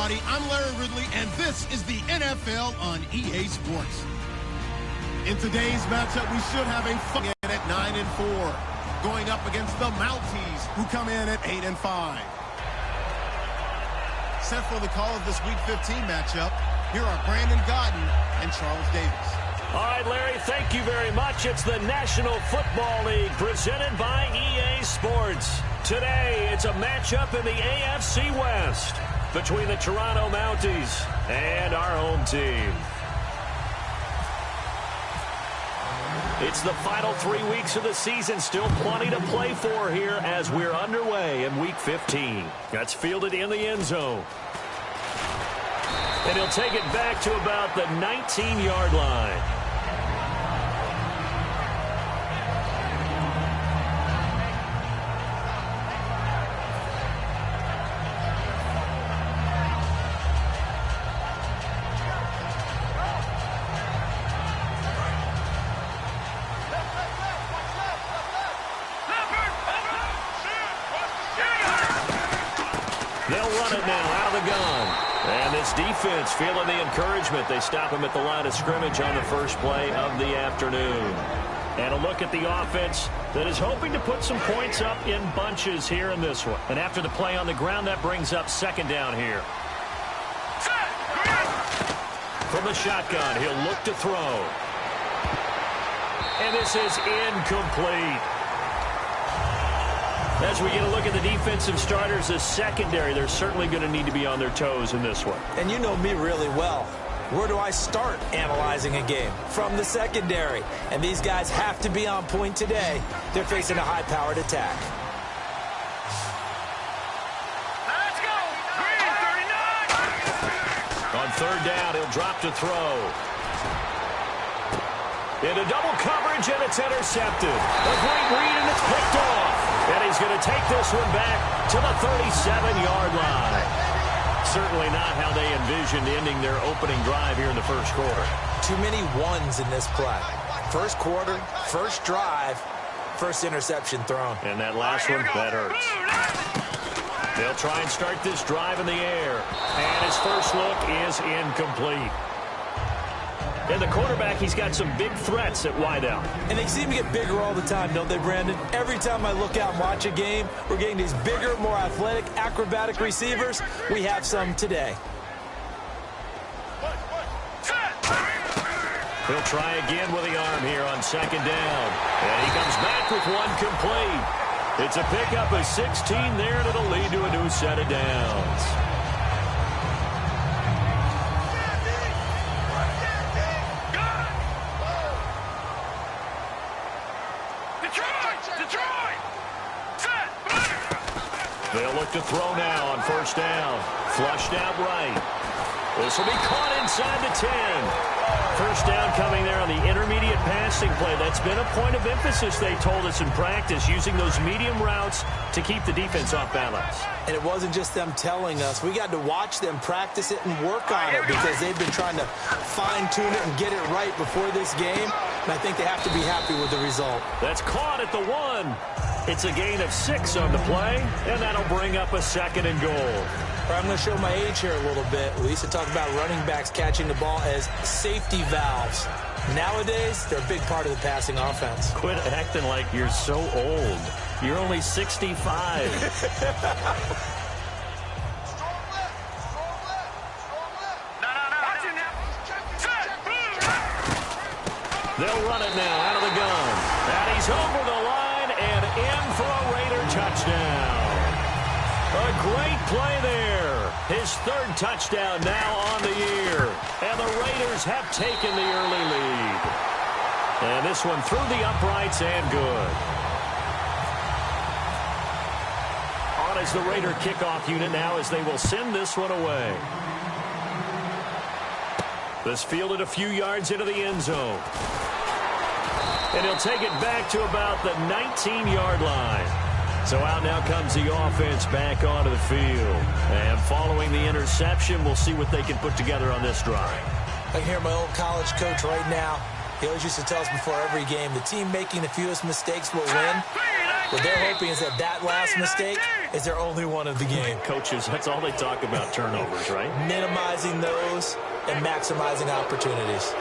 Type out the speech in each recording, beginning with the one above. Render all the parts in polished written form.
everybody. I'm Larry Ridley, and this is the NFL on EA Sports. In today's matchup, we should have a fun at 9-4, going up against the Mounties, who come in at 8-5. Set for the call of this Week 15 matchup, here are Brandon Godden and Charles Davis. All right, Larry, thank you very much. It's the National Football League presented by EA Sports. Today, it's a matchup in the AFC West between the Toronto Mounties and our home team. It's the final 3 weeks of the season. Still plenty to play for here as we're underway in Week 15. That's fielded in the end zone. And he'll take it back to about the 19-yard line. They'll run it now out of the gun. And this defense feeling the encouragement. They stop him at the line of scrimmage on the first play of the afternoon. And a look at the offense that is hoping to put some points up in bunches here in this one. And after the play on the ground, that brings up second down here. From the shotgun, he'll look to throw. And this is incomplete. As we get a look at the defensive starters, the secondary, they're certainly going to need to be on their toes in this one. And you know me really well. Where do I start analyzing a game? From the secondary. And these guys have to be on point today. They're facing a high-powered attack. Let's go! Green 39! On third down, he'll drop to throw. Into double coverage, and it's intercepted. A great read, and it's picked off. And he's going to take this one back to the 37-yard line. Certainly not how they envisioned ending their opening drive here in the first quarter. Too many ones in this play. First quarter, first drive, first interception thrown. And that last one, that hurts. They'll try and start this drive in the air. And his first look is incomplete. And the quarterback, he's got some big threats at wideout. And they seem to get bigger all the time, don't they, Brandon? Every time I look out and watch a game, we're getting these bigger, more athletic, acrobatic receivers. We have some today. He'll try again with the arm here on second down. And he comes back with one complete. It's a pickup of 16 there, and it'll lead to a new set of downs. They'll look to throw now on first down. Flushed out right. This will be caught inside the 10. First down coming there on the intermediate passing play. That's been a point of emphasis, they told us in practice, using those medium routes to keep the defense off balance. And it wasn't just them telling us. We got to watch them practice it and work on it because they've been trying to fine-tune it and get it right before this game. And I think they have to be happy with the result. That's caught at the 1. It's a gain of 6 on the play, and that'll bring up a second and goal. I'm going to show my age here a little bit. We used to talk about running backs catching the ball as safety valves. Nowadays, they're a big part of the passing offense. Quit acting like you're so old. You're only 65. They'll run it now out of the gun. And he's over the line and in for a Raider touchdown. A great play there. His third touchdown now on the year. And the Raiders have taken the early lead. And this one through the uprights and good. On is the Raider kickoff unit now as they will send this one away. This fielded a few yards into the end zone. And he'll take it back to about the 19-yard line. So out now comes the offense back onto the field. And following the interception, we'll see what they can put together on this drive. I can hear my old college coach right now. He always used to tell us before every game, the team making the fewest mistakes will win. What they're hoping is that that last mistake is their only one of the game. Coaches, that's all they talk about, turnovers, right? Minimizing those and maximizing opportunities.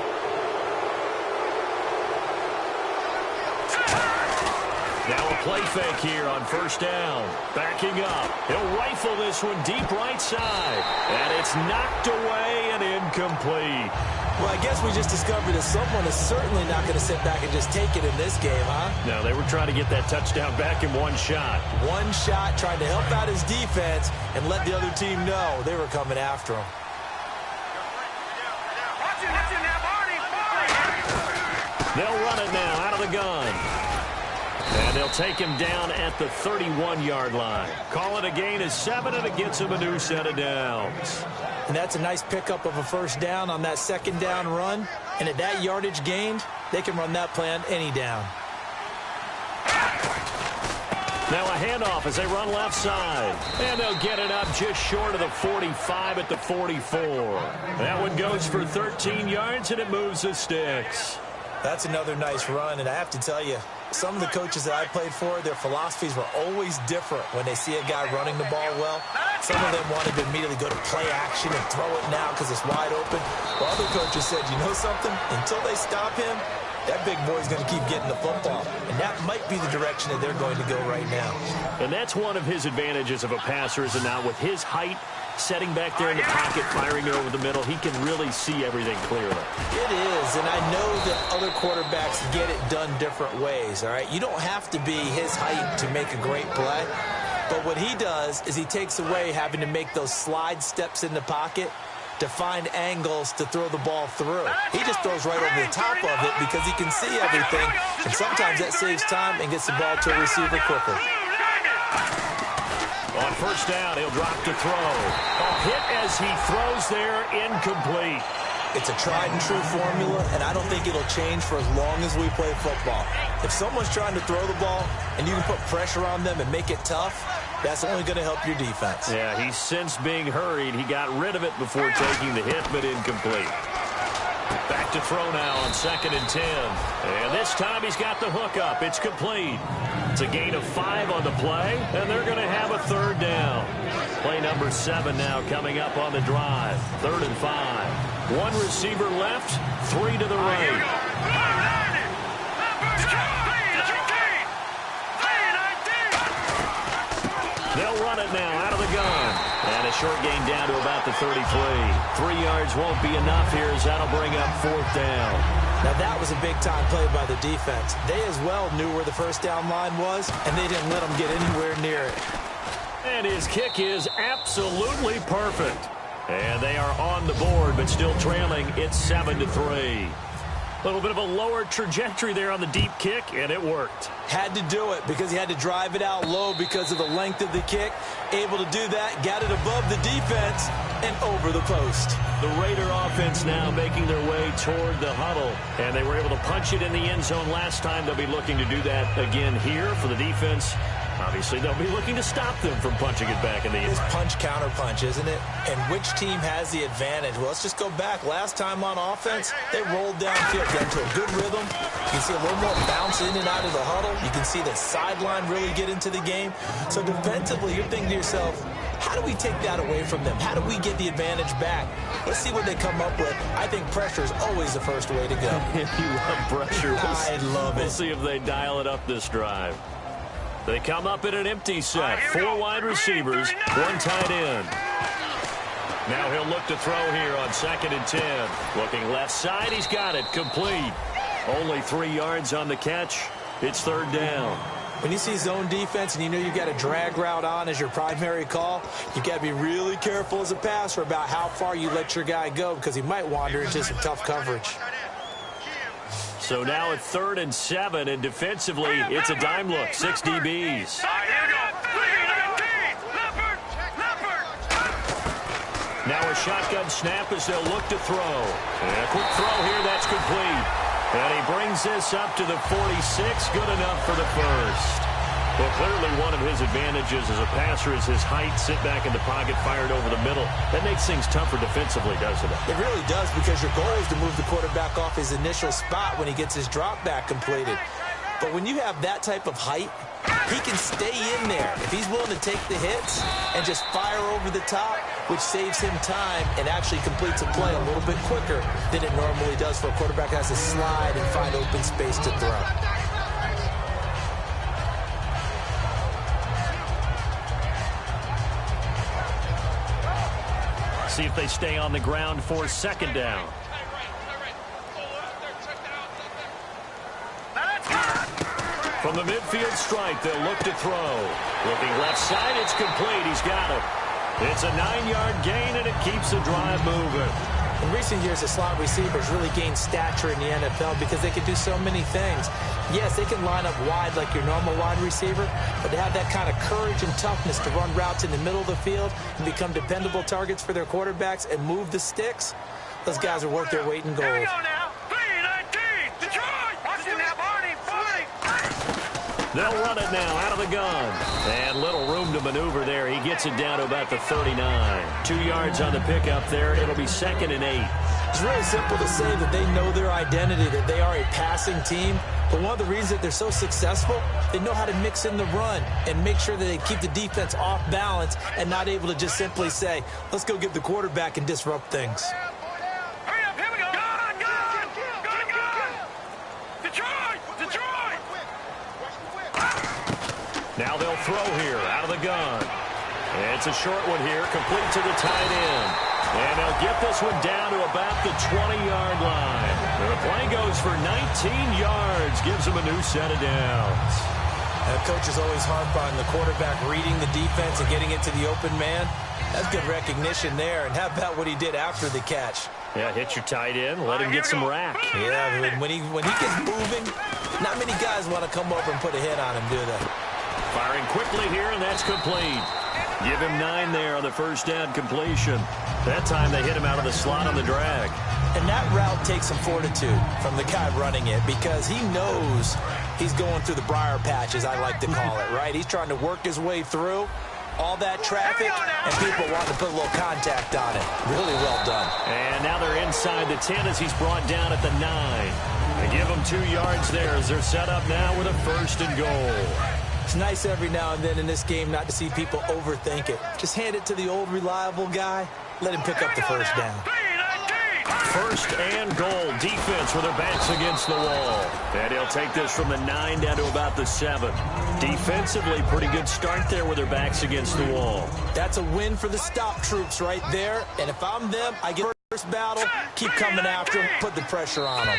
Now a play fake here on first down. Backing up. He'll rifle this one deep right side. And it's knocked away and incomplete. Well, I guess we just discovered that someone is certainly not going to sit back and just take it in this game, huh? No, they were trying to get that touchdown back in one shot. One shot, trying to help out his defense and let the other team know they were coming after him. They'll run it now out of the gun. And they'll take him down at the 31-yard line. Call it a gain of 7, and it gets him a new set of downs. And that's a nice pickup of a first down on that second down run. And at that yardage gained, they can run that play on any down. Now a handoff as they run left side. And they'll get it up just short of the 45 at the 44. That one goes for 13 yards, and it moves the sticks. That's another nice run, and I have to tell you, some of the coaches that I played for, their philosophies were always different when they see a guy running the ball well. Some of them wanted to immediately go to play action and throw it now because it's wide open. While other coaches said, you know something? Until they stop him, that big boy's going to keep getting the football. And that might be the direction that they're going to go right now. And that's one of his advantages of a passer, is that now with his height, setting back there in the pocket, firing it over the middle, he can really see everything clearly. It is, and I know that other quarterbacks get it done different ways, all right? You don't have to be his height to make a great play, but what he does is he takes away having to make those slide steps in the pocket to find angles to throw the ball through. He just throws right over the top of it because he can see everything, and sometimes that saves time and gets the ball to a receiver quicker. On first down, he'll drop to throw. A hit as he throws there, incomplete. It's a tried-and-true formula, and I don't think it'll change for as long as we play football. If someone's trying to throw the ball and you can put pressure on them and make it tough, that's only going to help your defense. Yeah, he's since being hurried. He got rid of it before taking the hit, but incomplete. Back to throw now on 2nd and 10. And this time he's got the hook up. It's complete. It's a gain of 5 on the play, and they're going to have a third down. Play number 7 now coming up on the drive. 3rd and 5. One receiver left, 3 to the right. They'll run it now out of the gun. And a short gain down to about the 33. 3 yards won't be enough here as that'll bring up 4th down. Now that was a big-time play by the defense. They as well knew where the first down line was, and they didn't let them get anywhere near it. And his kick is absolutely perfect. And they are on the board, but still trailing. It's 7-3. A little bit of a lower trajectory there on the deep kick, and it worked. Had to do it because he had to drive it out low because of the length of the kick. Able to do that, got it above the defense and over the post. The Raider offense now making their way toward the huddle, and they were able to punch it in the end zone last time. They'll be looking to do that again here for the defense. Obviously, they'll be looking to stop them from punching it back in the end. It's punch-counter-punch, isn't it? And which team has the advantage? Well, let's just go back. Last time on offense, they rolled downfield, got into a good rhythm. You can see a little more bounce in and out of the huddle. You can see the sideline really get into the game. So defensively, you're thinking to yourself, how do we take that away from them? How do we get the advantage back? Let's see what they come up with. I think pressure is always the first way to go. You love pressure. I love it. We'll see if they dial it up this drive. They come up in an empty set. 4 wide receivers, 1 tight end. Now he'll look to throw here on 2nd and 10. Looking left side, he's got it. Complete. Only 3 yards on the catch. It's 3rd down. When you see zone defense and you know you've got a drag route on as your primary call, you've got to be really careful as a passer about how far you let your guy go because he might wander into some tough coverage. So now at 3rd and 7, and defensively, it's a dime look. 6 DBs. Now a shotgun snap as they'll look to throw. And a quick throw here, that's complete. And he brings this up to the 46. Good enough for the first. Well, clearly one of his advantages as a passer is his height. Sit back in the pocket, fired over the middle. That makes things tougher defensively, doesn't it? It really does because your goal is to move the quarterback off his initial spot when he gets his drop back completed. But when you have that type of height, he can stay in there if he's willing to take the hits and just fire over the top, which saves him time and actually completes a play a little bit quicker than it normally does for a quarterback that has to slide and find open space to throw. See if they stay on the ground for second down. From the midfield stripe, they'll look to throw. Looking left side, it's complete. He's got it. It's a 9-yard gain, and it keeps the drive moving. In recent years, the slot receivers really gained stature in the NFL because they can do so many things. Yes, they can line up wide like your normal wide receiver, but to have that kind of courage and toughness to run routes in the middle of the field and become dependable targets for their quarterbacks and move the sticks, those guys are worth their weight in gold. They'll run it now out of the gun. And little room to maneuver there. He gets it down to about the 39. 2 yards on the pickup there. It'll be 2nd and 8. It's really simple to say that they know their identity, that they are a passing team. But one of the reasons that they're so successful, they know how to mix in the run and make sure that they keep the defense off balance and not able to just simply say, let's go get the quarterback and disrupt things. Now they'll throw here out of the gun. It's a short one here, complete to the tight end. And they'll get this one down to about the 20-yard line. The play goes for 19 yards, gives them a new set of downs. Coaches always harp on the quarterback reading the defense and getting it to the open man. That's good recognition there. And how about what he did after the catch? Yeah, hit your tight end, let him get some rack. Yeah, when he gets moving, not many guys want to come over and put a hit on him, do they? Firing quickly here, and that's complete. Give him 9 there on the first down completion. That time they hit him out of the slot on the drag. And that route takes some fortitude from the guy running it because he knows he's going through the briar patch, as I like to call it, right? He's trying to work his way through all that traffic, and people want to put a little contact on it. Really well done. And now they're inside the 10 as he's brought down at the 9. They give him 2 yards there as they're set up now with a 1st and goal. It's nice every now and then in this game not to see people overthink it. Just hand it to the old reliable guy. Let him pick up the first down. 1st and goal. Defense with their backs against the wall. And he'll take this from the 9 down to about the 7. Defensively, pretty good start there with their backs against the wall. That's a win for the stop troops right there. And if I'm them, I get first battle, keep coming after them, put the pressure on them.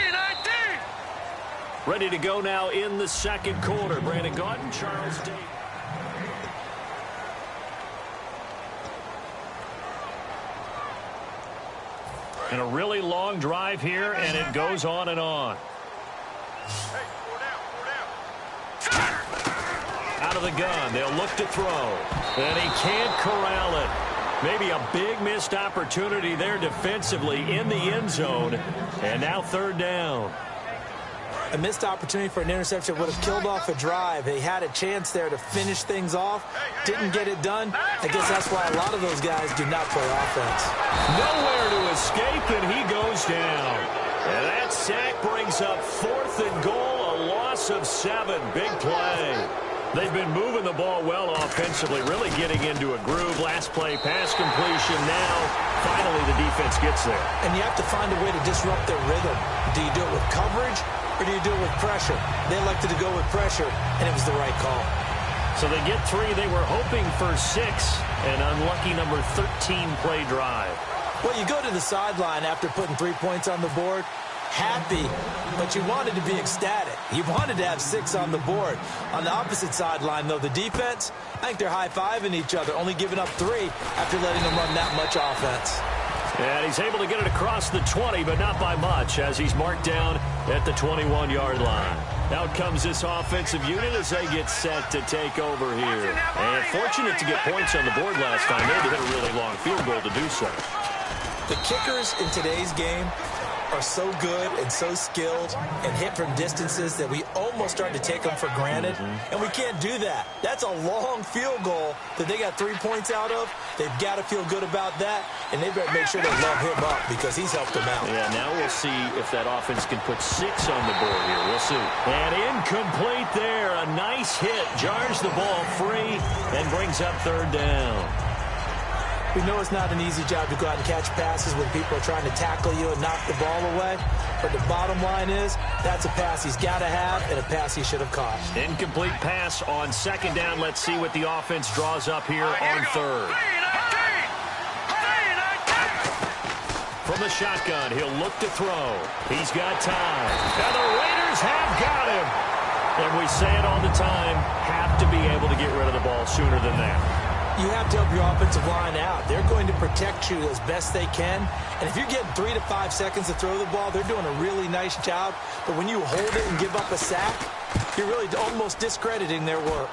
Ready to go now in the 2nd quarter. Brandon Gaudin, Charles Davis. And a really long drive here, and it goes on and on. Out of the gun, they'll look to throw. And he can't corral it. Maybe a big missed opportunity there defensively in the end zone. And now 3rd down. A missed opportunity for an interception would have killed off a drive. They had a chance there to finish things off. Didn't get it done. I guess that's why a lot of those guys do not play offense. Nowhere to escape, and he goes down. And that sack brings up 4th and goal, a loss of 7. Big play. They've been moving the ball well offensively, really getting into a groove. Last play, pass completion. Now, finally, the defense gets there. And you have to find a way to disrupt their rhythm. Do you do it with coverage, or do you do it with pressure? They elected to go with pressure, and it was the right call. So they get 3. They were hoping for 6. An unlucky number 13 play drive. Well, you go to the sideline after putting 3 points on the board, happy, but you wanted to be ecstatic. You wanted to have 6 on the board. On the opposite sideline, though, the defense, I think they're high-fiving each other, only giving up 3 after letting them run that much offense. And he's able to get it across the 20, but not by much, as he's marked down at the 21-yard line. Out comes this offensive unit as they get set to take over here. And fortunate to get points on the board last time. They had to hit a really long field goal to do so. The kickers in today's game are so good and so skilled and hit from distances that we almost start to take them for granted, and we can't do that. That's a long field goal that they got 3 points out of. They've got to feel good about that, and they better make sure they love him up because he's helped them out. Yeah, now we'll see if that offense can put 6 on the board here. We'll see. And incomplete there. A nice hit. Jars the ball free and brings up 3rd down. We know it's not an easy job to go out and catch passes when people are trying to tackle you and knock the ball away. But the bottom line is that's a pass he's got to have and a pass he should have caught. Incomplete pass on 2nd down. Let's see what the offense draws up here on 3rd. From the shotgun, he'll look to throw. He's got time. And the Raiders have got him. And we say it all the time, have to be able to get rid of the ball sooner than that. You have to help your offensive line out. They're going to protect you as best they can. And if you're getting 3 to 5 seconds to throw the ball, they're doing a really nice job. But when you hold it and give up a sack, you're really almost discrediting their work.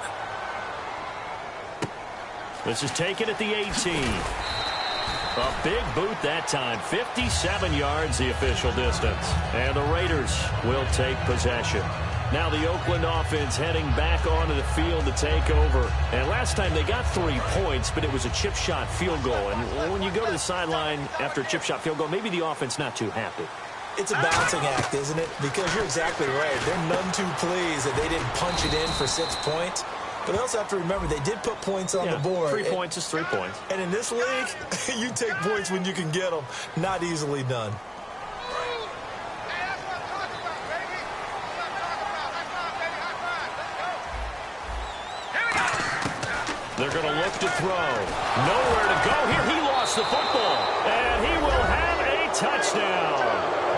This is taken at the 18. A big boot that time. 57 yards the official distance. And the Raiders will take possession. Now the Oakland offense heading back onto the field to take over. And last time they got 3 points, but it was a chip shot field goal. And when you go to the sideline after a chip shot field goal, maybe the offense not too happy. It's a balancing act, isn't it? Because you're exactly right. They're none too pleased that they didn't punch it in for 6 points. But they also have to remember they did put points on the board. 3 points is 3 points. And in this league, you take points when you can get them. Not easily done. They're going to look to throw. Nowhere to go here. He lost the football. And he will have a touchdown.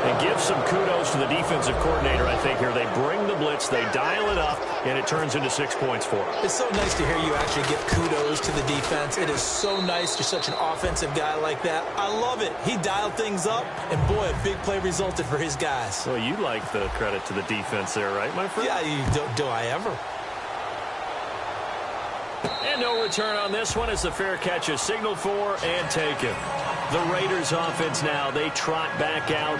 And give some kudos to the defensive coordinator, I think, here. They bring the blitz, they dial it up, and it turns into 6 points for them. It's so nice to hear you actually give kudos to the defense. It is so nice. You're such an offensive guy like that. I love it. He dialed things up, and boy, a big play resulted for his guys. Well, you like the credit to the defense there, right, my friend? Yeah, do I ever? And no return on this one as the fair catch is signaled for and taken. The Raiders offense now, they trot back out.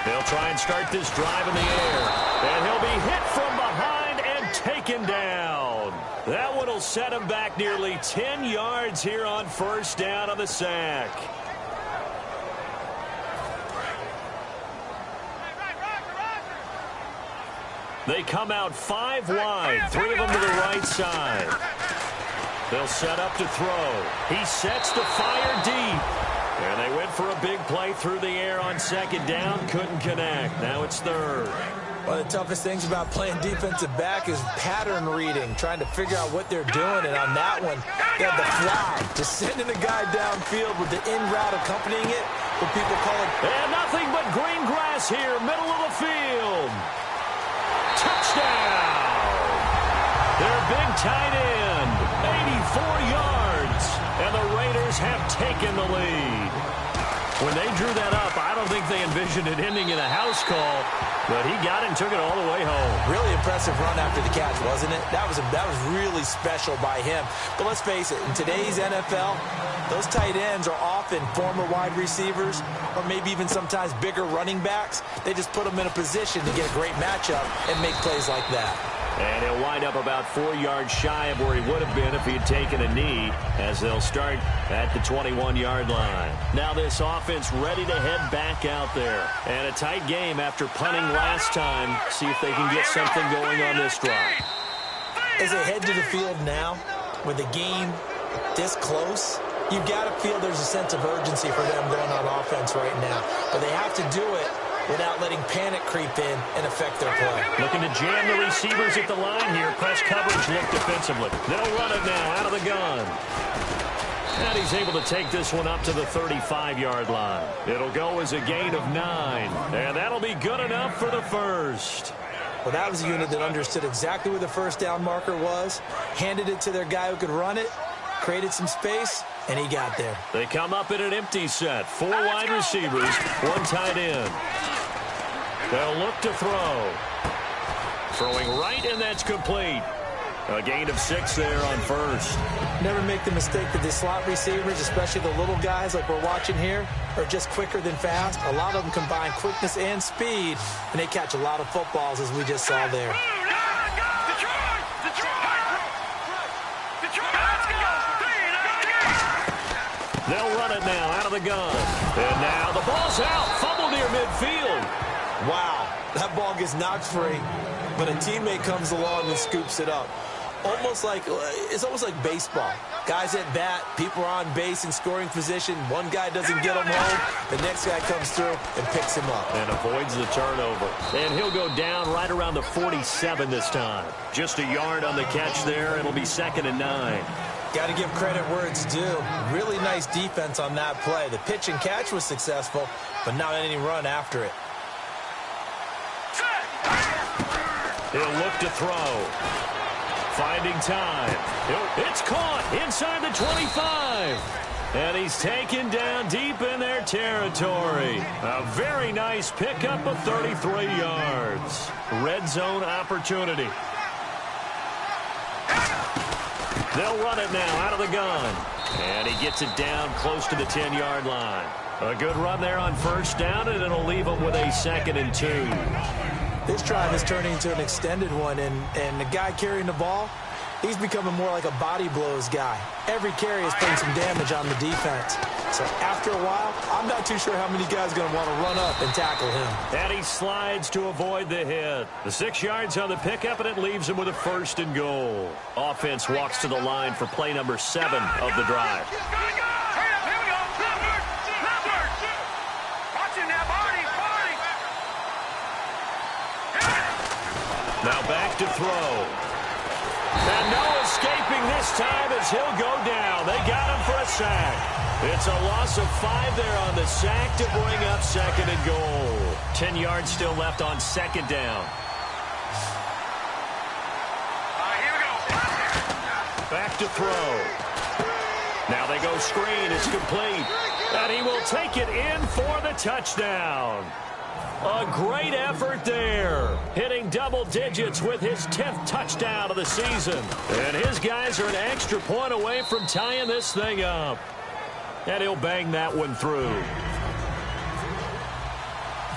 They'll try and start this drive in the air. And he'll be hit from behind and taken down. That one will set him back nearly 10 yards here on 1st down on the sack. They come out 5 wide, 3 of them to the right side. They'll set up to throw. He sets to fire deep. And they went for a big play through the air on 2nd down. Couldn't connect. Now it's 3rd. One of the toughest things about playing defensive back is pattern reading, trying to figure out what they're doing. And on that one, they had the fly, just sending the guy downfield with the in route accompanying it, what people call it. And nothing but green grass here, middle of the field. Touchdown! Their big tight end, 84 yards. And the Raiders have taken the lead. When they drew that up, I don't think they envisioned it ending in a house call, but he got it and took it all the way home. Really impressive run after the catch, wasn't it? That was really special by him. But let's face it, in today's NFL, those tight ends are often former wide receivers or maybe even sometimes bigger running backs. They just put them in a position to get a great matchup and make plays like that. And he'll wind up about 4 yards shy of where he would have been if he had taken a knee, as they'll start at the 21-yard line. Now this offense ready to head back out there. And a tight game after punting last time. See if they can get something going on this drive. As they head to the field now, with the game this close, you've got to feel there's a sense of urgency for them going on offense right now. But they have to do it without letting panic creep in and affect their play. Looking to jam the receivers at the line here. Press coverage look defensively. They'll run it now out of the gun. And he's able to take this one up to the 35-yard line. It'll go as a gain of 9. And that'll be good enough for the first. Well, that was a unit that understood exactly where the 1st down marker was, handed it to their guy who could run it, created some space, And he got there. They come up in an empty set. 4 wide receivers, 1 tight end. They'll look to throw. Throwing right, and that's complete. A gain of 6 there on first. Never make the mistake that the slot receivers, especially the little guys like we're watching here, are just quicker than fast. A lot of them combine quickness and speed, and they catch a lot of footballs, as we just saw there. They'll run it now out of the gun. And now the ball's out. Fumble near midfield. Wow, that ball gets knocked free, but a teammate comes along and scoops it up. It's almost like baseball. Guys at bat, people are on base in scoring position. One guy doesn't get him home. The next guy comes through and picks him up. And avoids the turnover. And he'll go down right around the 47 this time. Just a yard on the catch there. It'll be 2nd and 9. Got to give credit where it's due. Really nice defense on that play. The pitch and catch was successful, but not any run after it. He'll look to throw. Finding time. It's caught inside the 25. And he's taken down deep in their territory. A very nice pickup of 33 yards. Red zone opportunity. They'll run it now out of the gun. And he gets it down close to the 10-yard line. A good run there on first down, and it'll leave him with a 2nd and 2. This drive is turning into an extended one, and the guy carrying the ball, he's becoming more like a body blows guy. Every carry is putting some damage on the defense. So after a while, I'm not too sure how many guys are going to want to run up and tackle him. And he slides to avoid the hit. The 6 yards on the pickup, and it leaves him with a 1st and goal. Offense walks to the line for play number 7 of the drive. Now back to throw. And no escaping this time as he'll go down. They got him for a sack. It's a loss of 5 there on the sack to bring up 2nd and goal. 10 yards still left on 2nd down. Here we go. Back to throw. Now they go screen. It's complete. And he will take it in for the touchdown. A great effort there, hitting double digits with his 10th touchdown of the season. And his guys are an extra point away from tying this thing up. And he'll bang that one through.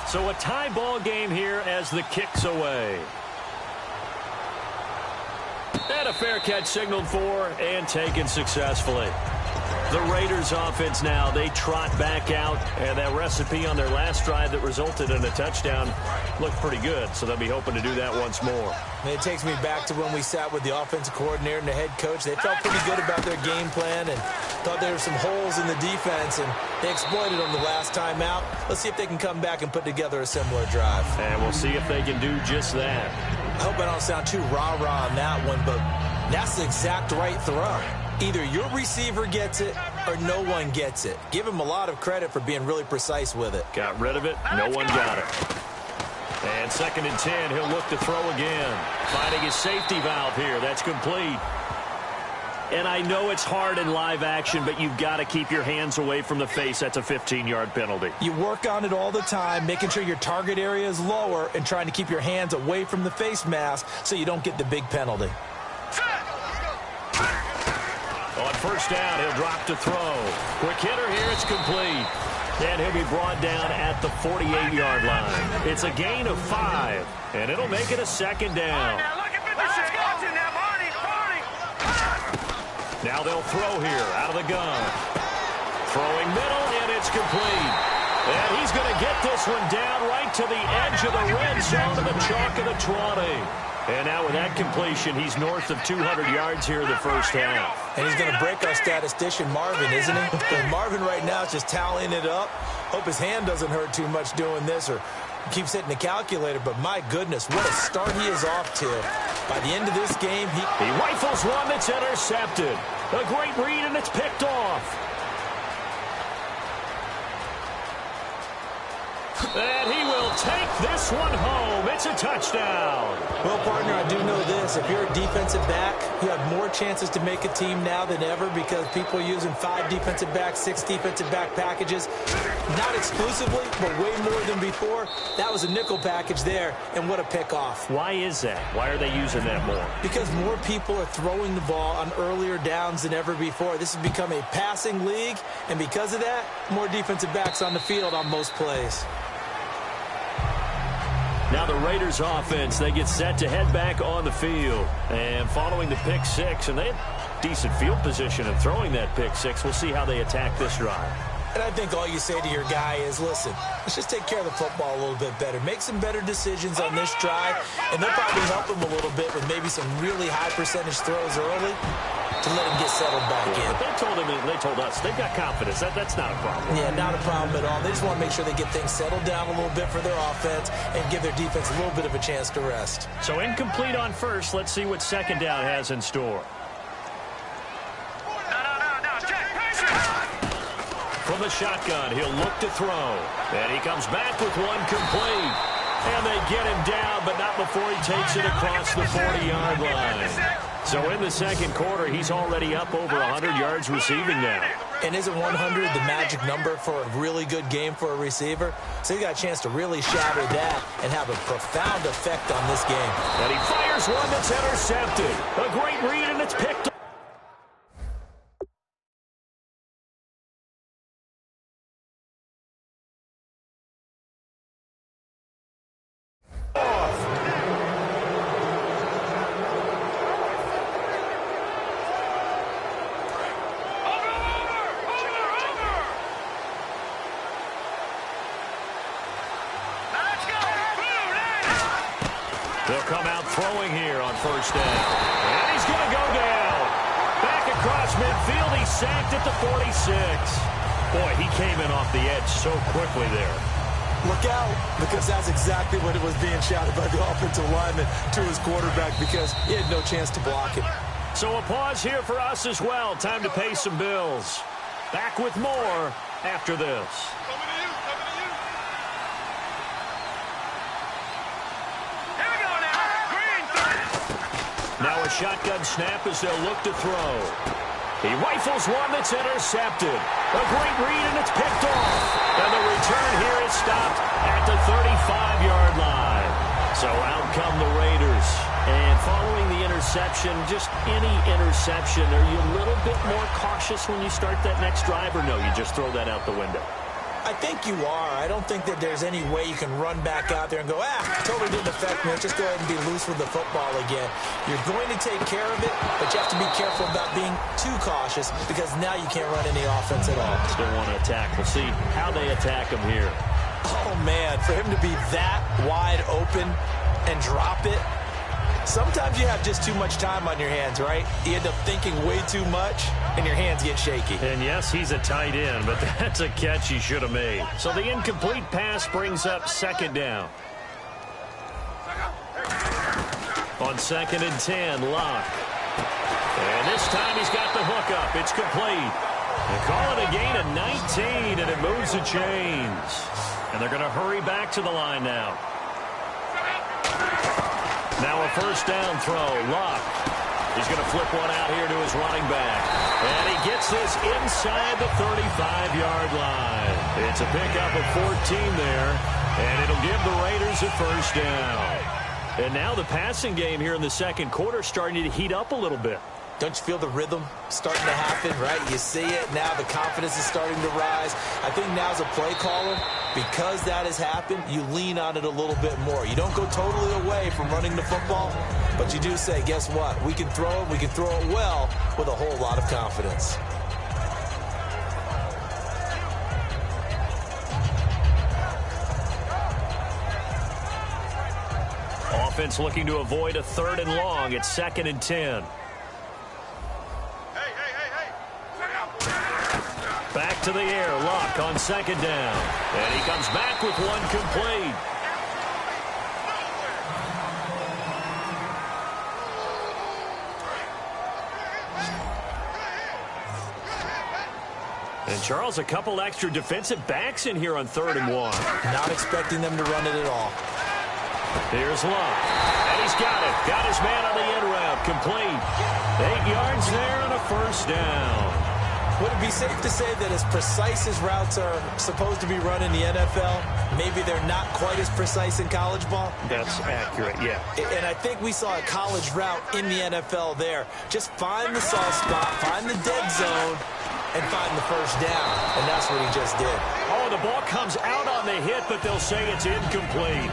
So a tie ball game here as the kick's away. And a fair catch signaled for and taken successfully. The Raiders offense now, they trot back out, and that recipe on their last drive that resulted in a touchdown looked pretty good, so they'll be hoping to do that once more. And it takes me back to when we sat with the offensive coordinator and the head coach. They felt pretty good about their game plan and thought there were some holes in the defense, and they exploited them the last time out. Let's see if they can come back and put together a similar drive. And we'll see if they can do just that. I hope I don't sound too rah-rah on that one, but that's the exact right throw. Either your receiver gets it or no one gets it. Give him a lot of credit for being really precise with it. Got rid of it. No one got it. And 2nd and 10. He'll look to throw again. Finding his safety valve here. That's complete. And I know it's hard in live action, but you've got to keep your hands away from the face. That's a 15-yard penalty. You work on it all the time, making sure your target area is lower and trying to keep your hands away from the face mask so you don't get the big penalty. On first down, he'll drop to throw. Quick hitter here, it's complete. And he'll be brought down at the 48-yard line. It's a gain of 5, and it'll make it a 2nd down. Now they'll throw here out of the gun. Throwing middle, and it's complete. And he's going to get this one down right to the edge of the red zone of the chalk of the 20. And now with that completion, he's north of 200 yards here in the first half. And he's going to break our statistician, Marvin, isn't he? And Marvin right now is just tallying it up. Hope his hand doesn't hurt too much doing this or keeps hitting the calculator. But my goodness, what a start he is off to. By the end of this game, he rifles one that's intercepted. A great read, and it's picked off. And he will take this one home. It's a touchdown. Well, partner, I do know this. If you're a defensive back, you have more chances to make a team now than ever because people are using 5 defensive backs, 6 defensive back packages. Not exclusively, but way more than before. That was a nickel package there, and what a pickoff. Why is that? Why are they using that more? Because more people are throwing the ball on earlier downs than ever before. This has become a passing league, and because of that, more defensive backs on the field on most plays. Now the Raiders offense, they get set to head back on the field. And following the pick 6, and they have decent field position in throwing that pick 6. We'll see how they attack this drive. And I think all you say to your guy is, listen, let's just take care of the football a little bit better. Make some better decisions on this drive, and they'll probably help him a little bit with maybe some really high percentage throws early to let him get settled back in. But they told us they've got confidence. That's not a problem. Yeah, not a problem at all. They just want to make sure they get things settled down a little bit for their offense and give their defense a little bit of a chance to rest. So incomplete on first. Let's see what second down has in store. From the shotgun, he'll look to throw. And he comes back with one complete. And they get him down, but not before he takes it across the 40-yard line. So in the second quarter, he's already up over 100 yards receiving now. And isn't 100 the magic number for a really good game for a receiver? So he got a chance to really shatter that and have a profound effect on this game. And he fires one that's intercepted. A great read, and it's picked up. They'll come out throwing here on first down. And he's going to go down. Back across midfield. He's sacked at the 46. Boy, he came in off the edge so quickly there. Look out, because that's exactly what it was being shouted by the offensive lineman to his quarterback because he had no chance to block him. So a pause here for us as well. Time to pay some bills. Back with more after this. Now a shotgun snap as they'll look to throw. He rifles one that's intercepted. A great read, and it's picked off. And the return here is stopped at the 35-yard line. So out come the Raiders. And following the interception, just any interception, are you a little bit more cautious when you start that next drive, or no, you just throw that out the window? I think you are. I don't think that there's any way you can run back out there and go, totally didn't affect me. Let's just go ahead and be loose with the football again. You're going to take care of it, but you have to be careful about being too cautious because now you can't run any offense at all. Still want to attack. We'll see how they attack him here. Oh, man, for him to be that wide open and drop it, sometimes you have just too much time on your hands, right? You end up thinking way too much, and your hands get shaky. And yes, he's a tight end, but that's a catch he should have made. So the incomplete pass brings up second down. On 2nd and 10, Locke. And this time he's got the hook up. It's complete. They call it a gain of 19, and it moves the chains. And they're going to hurry back to the line now. Now a first down throw. Locke. He's going to flip one out here to his running back. And he gets this inside the 35-yard line. It's a pickup of 14 there. And it'll give the Raiders a first down. And now the passing game here in the second quarter starting to heat up a little bit. Don't you feel the rhythm starting to happen, right? You see it. Now the confidence is starting to rise. I think now as a play caller, because that has happened, you lean on it a little bit more. You don't go totally away from running the football, but you do say, guess what? We can throw it. We can throw it well with a whole lot of confidence. Offense looking to avoid a 3rd and long. It's 2nd and 10. Back to the air. Locke on 2nd down. And he comes back with one complete. And Charles, a couple extra defensive backs in here on 3rd and 1. Not expecting them to run it at all. Here's Love. And he's got it. Got his man on the end route. Complete. 8 yards there and a first down. Would it be safe to say that as precise as routes are supposed to be run in the NFL, maybe they're not quite as precise in college ball? That's accurate, yeah. And I think we saw a college route in the NFL there. Just find the soft spot, find the dead zone, and find the first down. And that's what he just did. Oh, the ball comes out on the hit, but they'll say it's incomplete.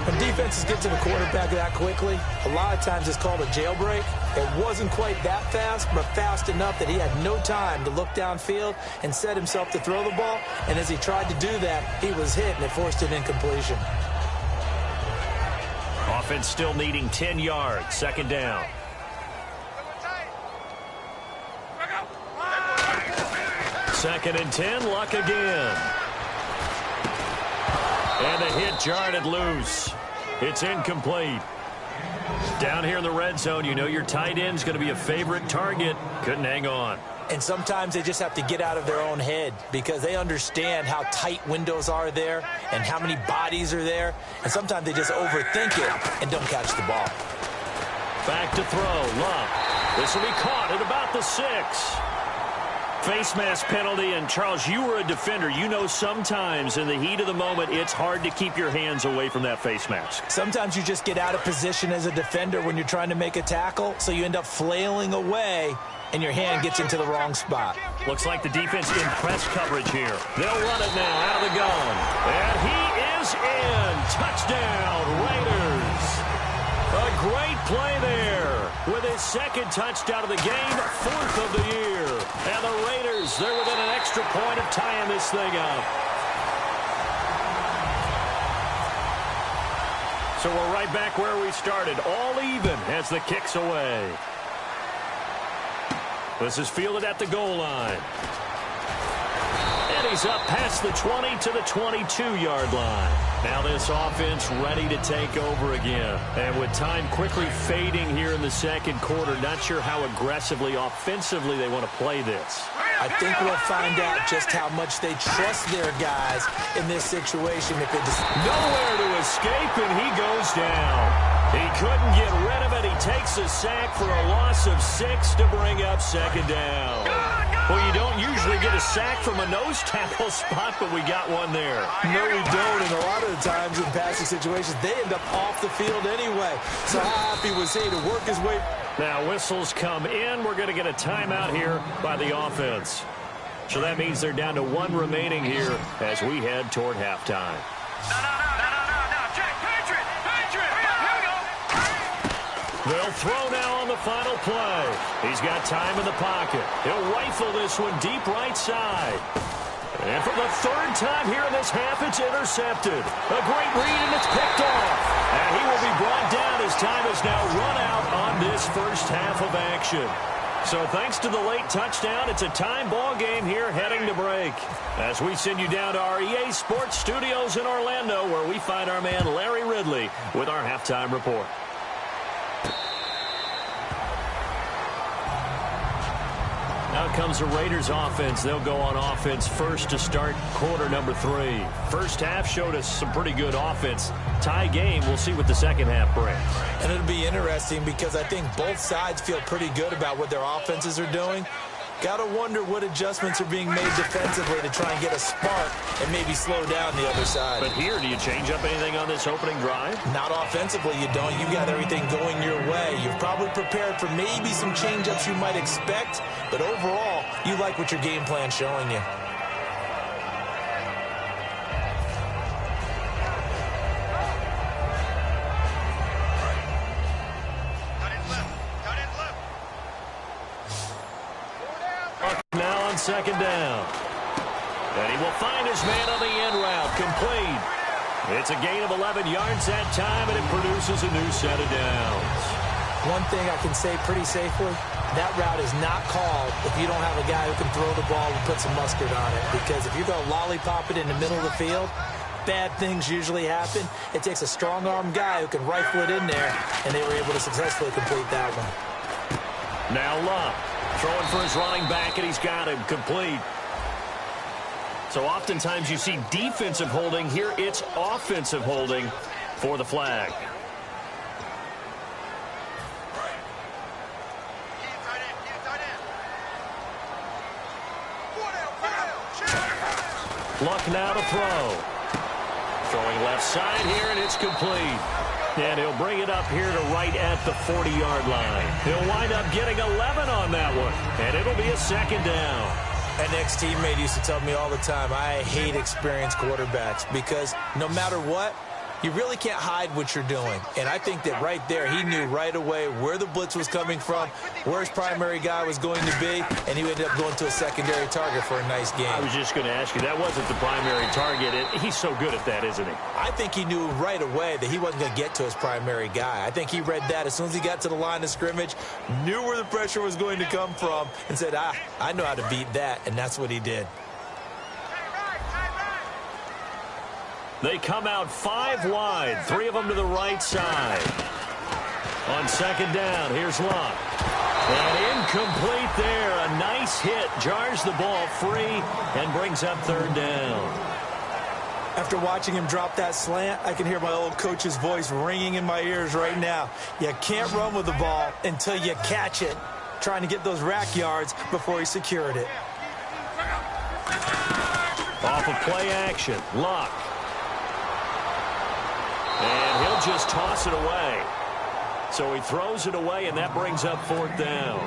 When defenses get to the quarterback that quickly, a lot of times it's called a jailbreak. It wasn't quite that fast, but fast enough that he had no time to look downfield and set himself to throw the ball. And as he tried to do that, he was hit, and it forced an incompletion. Offense still needing 10 yards. Second down. Second and 10. Luck again. And the hit jarred it loose. It's incomplete. Down here in the red zone, you know your tight end's going to be a favorite target. Couldn't hang on. And sometimes they just have to get out of their own head because they understand how tight windows are there and how many bodies are there. And sometimes they just overthink it and don't catch the ball. Back to throw. Love. This will be caught at about the 6. Face mask penalty, and Charles, you were a defender. You know sometimes in the heat of the moment, it's hard to keep your hands away from that face mask. Sometimes you just get out of position as a defender when you're trying to make a tackle, so you end up flailing away, and your hand gets into the wrong spot. Looks like the defense in press coverage here. They'll run it now out of the gun. And he is in. Touchdown, Raiders. A great play there with his second touchdown of the game, 4th of the year. And the Raiders, they're within an extra point of tying this thing up. So we're right back where we started, all even as the kick's away. This is fielded at the goal line. And he's up past the 20 to the 22-yard line. Now this offense ready to take over again. And with time quickly fading here in the second quarter, not sure how aggressively, offensively they want to play this. I think we'll find out just how much they trust their guys in this situation. If it just nowhere to escape, and he goes down. He couldn't get rid of it. He takes a sack for a loss of 6 to bring up second down. Well, you don't usually get a sack from a nose tackle spot, but we got one there. No, we don't, and a lot of the times in passing situations, they end up off the field anyway. So how happy was he to work his way? Now whistles come in. We're going to get a timeout here by the offense. So that means they're down to 1 remaining here as we head toward halftime. They'll throw now on the final play. He's got time in the pocket. He'll rifle this one deep right side. And for the 3rd time here in this half, it's intercepted. A great read, and it's picked off. And he will be brought down as time has now run out on this first half of action. So thanks to the late touchdown, it's a time ball game here heading to break. As we send you down to our EA Sports Studios in Orlando, where we find our man Larry Ridley with our halftime report. Now comes the Raiders offense. They'll go on offense first to start quarter number 3. First half showed us some pretty good offense. Tie game. We'll see what the second half brings. And it'll be interesting because I think both sides feel pretty good about what their offenses are doing. Got to wonder what adjustments are being made defensively to try and get a spark and maybe slow down the other side. But here, do you change up anything on this opening drive? Not offensively, you don't. You got everything going your way. You've probably prepared for maybe some change-ups you might expect, but overall, you like what your game plan's showing you. Second down. And he will find his man on the end route. Complete. It's a gain of 11 yards that time, and it produces a new set of downs. One thing I can say pretty safely, that route is not called if you don't have a guy who can throw the ball and put some mustard on it. Because if you go lollipop it in the middle of the field, bad things usually happen. It takes a strong-arm guy who can rifle it in there, and they were able to successfully complete that one. Now Love. Throwing for his running back, and he's got him complete. So oftentimes you see defensive holding. Here it's offensive holding. for the flag. Luck now to throw. Throwing left side here, and it's complete. And he'll bring it up here to right at the 40-yard line. He'll wind up getting 11 on that one, and it'll be a second down. An ex-teammate used to tell me all the time, I hate experienced quarterbacks because no matter what, you really can't hide what you're doing. And I think that right there, he knew right away where the blitz was coming from, where his primary guy was going to be, and he ended up going to a secondary target for a nice game. I was just going to ask you, that wasn't the primary target. He's so good at that, isn't he? I think he knew right away that he wasn't going to get to his primary guy. I think he read that as soon as he got to the line of scrimmage, knew where the pressure was going to come from, and said, I know how to beat that, and that's what he did. They come out 5 wide, 3 of them to the right side. On second down, here's Luck. And incomplete there. A nice hit. Jars the ball free and brings up third down. After watching him drop that slant, I can hear my old coach's voice ringing in my ears right now. You can't run with the ball until you catch it. Trying to get those rack yards before he secured it. Off of play action, Luck. And he'll just toss it away. So he throws it away, and that brings up fourth down.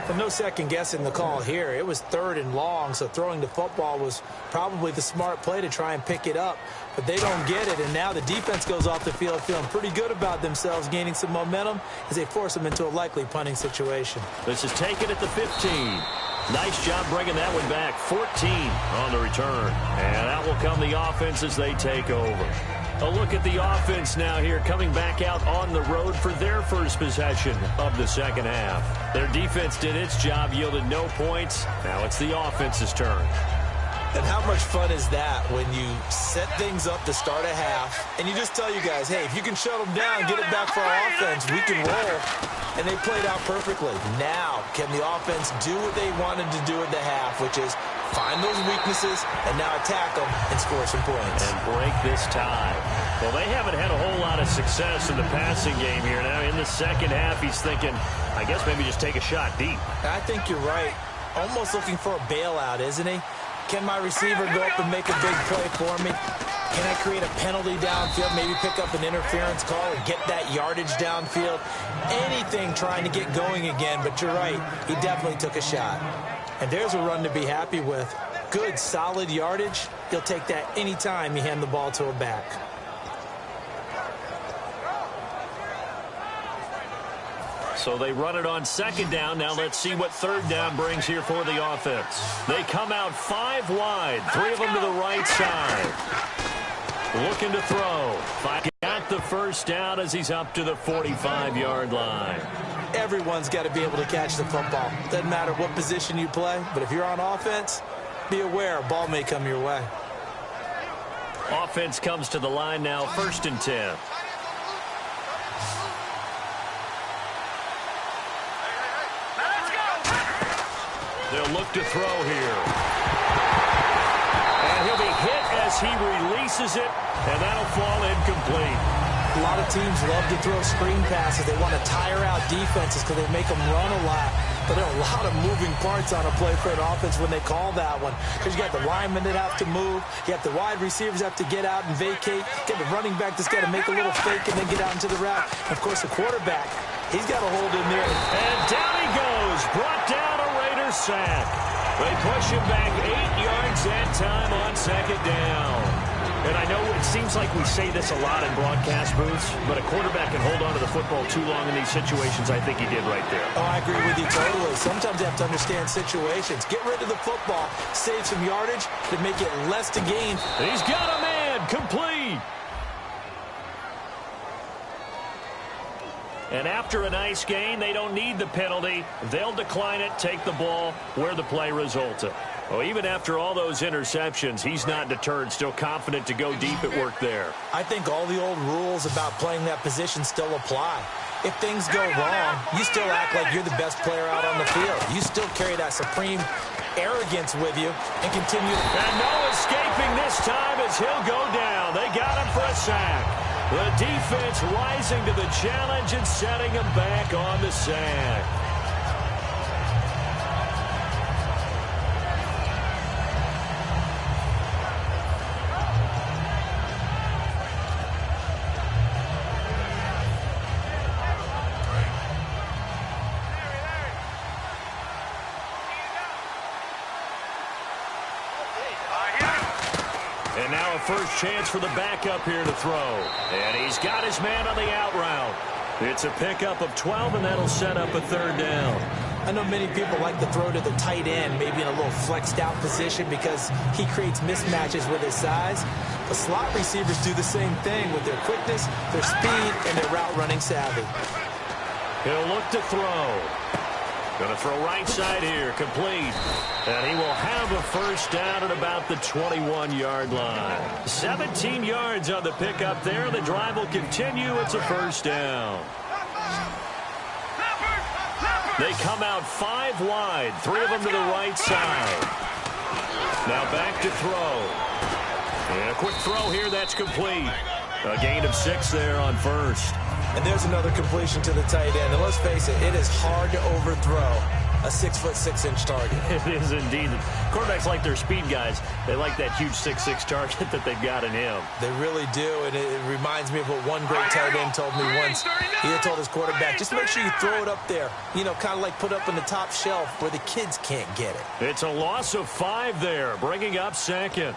And no second guessing the call here. It was 3rd and long, so throwing the football was probably the smart play to try and pick it up. But they don't get it, and now the defense goes off the field feeling pretty good about themselves, gaining some momentum as they force them into a likely punting situation. This is taken at the 15. Nice job bringing that one back. 14 on the return. And out will come the offense as they take over. A look at the offense now here, coming back out on the road for their first possession of the second half. Their defense did its job, yielded no points. Now it's the offense's turn. And how much fun is that when you set things up to start a half, and you just tell you guys, hey, if you can shut them down, get it back for our offense, we can roll. And they played out perfectly. Now, can the offense do what they wanted to do at the half, which is find those weaknesses and now attack them and score some points. And break this tie. Well, they haven't had a whole lot of success in the passing game here. Now, in the second half, he's thinking, I guess maybe just take a shot deep. I think you're right. Almost looking for a bailout, isn't he? Can my receiver go up and make a big play for me? Can I create a penalty downfield, maybe pick up an interference call or get that yardage downfield? Anything trying to get going again, but you're right. He definitely took a shot. And there's a run to be happy with. Good, solid yardage. He'll take that anytime you hand the ball to a back. So they run it on second down. Now let's see what third down brings here for the offense. They come out 5 wide, 3 of them to the right side. Looking to throw. Got the first down as he's up to the 45-yard line. Everyone's got to be able to catch the football. Doesn't matter what position you play, but if you're on offense, be aware a ball may come your way. Offense comes to the line now, 1st and 10. They'll look to throw here. And he'll be hit as he releases it, and that'll fall incomplete. A lot of teams love to throw screen passes. They want to tire out defenses because they make them run a lot. But there are a lot of moving parts on a play for an offense when they call that one. Because you got the linemen that have to move. You have the wide receivers have to get out and vacate. You got the running back that's got to make a little fake and then get out into the route. And, of course, the quarterback, he's got to hold in there. And down he goes. Brought down a Raiders sack. They push him back 8 yards that time on second down. And I know it seems like we say this a lot in broadcast booths, but a quarterback can hold on to the football too long in these situations. I think he did right there. Oh, I agree with you totally. Sometimes you have to understand situations. Get rid of the football, save some yardage to make it less to gain. He's got a man, complete. And after a nice gain, they don't need the penalty. They'll decline it, take the ball where the play resulted. Well, even after all those interceptions, he's not deterred, still confident to go deep at work there. I think all the old rules about playing that position still apply. If things go wrong, you still act like you're the best player out on the field. You still carry that supreme arrogance with you and continue. And no escaping this time as he'll go down. They got him for a sack. The defense rising to the challenge and setting him back on the sack. And now a first chance for the backup here to throw. And he's got his man on the out route. It's a pickup of 12, and that'll set up a third down. I know many people like to throw to the tight end, maybe in a little flexed out position because he creates mismatches with his size. But slot receivers do the same thing with their quickness, their speed, and their route running savvy. He'll look to throw. Going to throw right side here, complete. And he will have a first down at about the 21-yard line. 17 yards on the pickup there. The drive will continue. It's a first down. They come out 5 wide, 3 of them to the right side. Now back to throw. And a quick throw here, that's complete. A gain of 6 there on first. And there's another completion to the tight end. And let's face it, it is hard to overthrow a 6'6" target. It is indeed. Quarterbacks like their speed guys. They like that huge 6'6" target that they've got in him. They really do, and it reminds me of what one great tight end told me once. He had told his quarterback, just make sure you throw it up there, you know, kind of like put up in the top shelf where the kids can't get it. It's a loss of 5 there, bringing up second.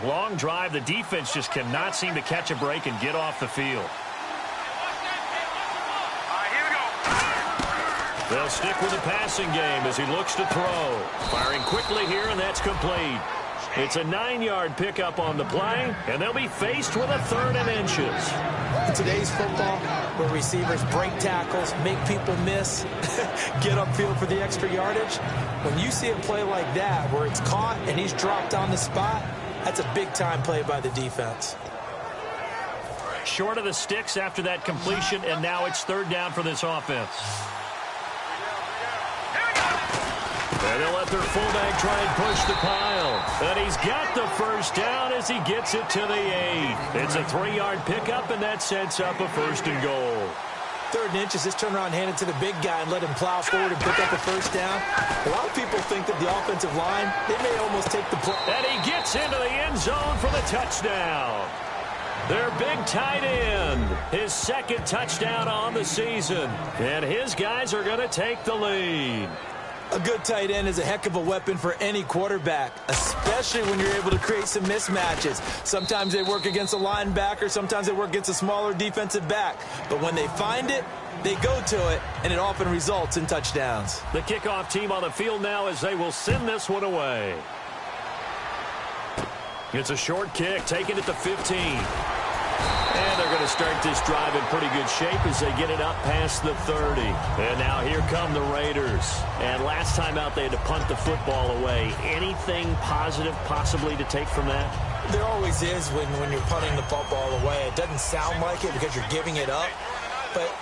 Long drive. The defense just cannot seem to catch a break and get off the field. They'll stick with the passing game as he looks to throw. Firing quickly here, and that's complete. It's a 9-yard pickup on the play, and they'll be faced with a 3rd and inches. In today's football, where receivers break tackles, make people miss, get upfield for the extra yardage, when you see a play like that where it's caught and he's dropped on the spot, that's a big-time play by the defense. Short of the sticks after that completion, and now it's 3rd down for this offense. And they'll let their fullback try and push the pile. And he's got the first down as he gets it to the 8. It's a 3-yard pickup, and that sets up a 1st and goal. 3rd and inches, just turn around, hand it to the big guy, and let him plow forward and pick up a first down. A lot of people think that the offensive line, they may almost take the play. And he gets into the end zone for the touchdown. Their big tight end, his 2nd touchdown on the season. And his guys are going to take the lead. A good tight end is a heck of a weapon for any quarterback, especially when you're able to create some mismatches. Sometimes they work against a linebacker, sometimes they work against a smaller defensive back. But when they find it, they go to it, and it often results in touchdowns. The kickoff team on the field now as they will send this one away. It's a short kick, taking it to 15. And they're going to start this drive in pretty good shape as they get it up past the 30. And now here come the Raiders. And last time out they had to punt the football away. Anything positive possibly to take from that? There always is when you're punting the football away. It doesn't sound like it because you're giving it up, but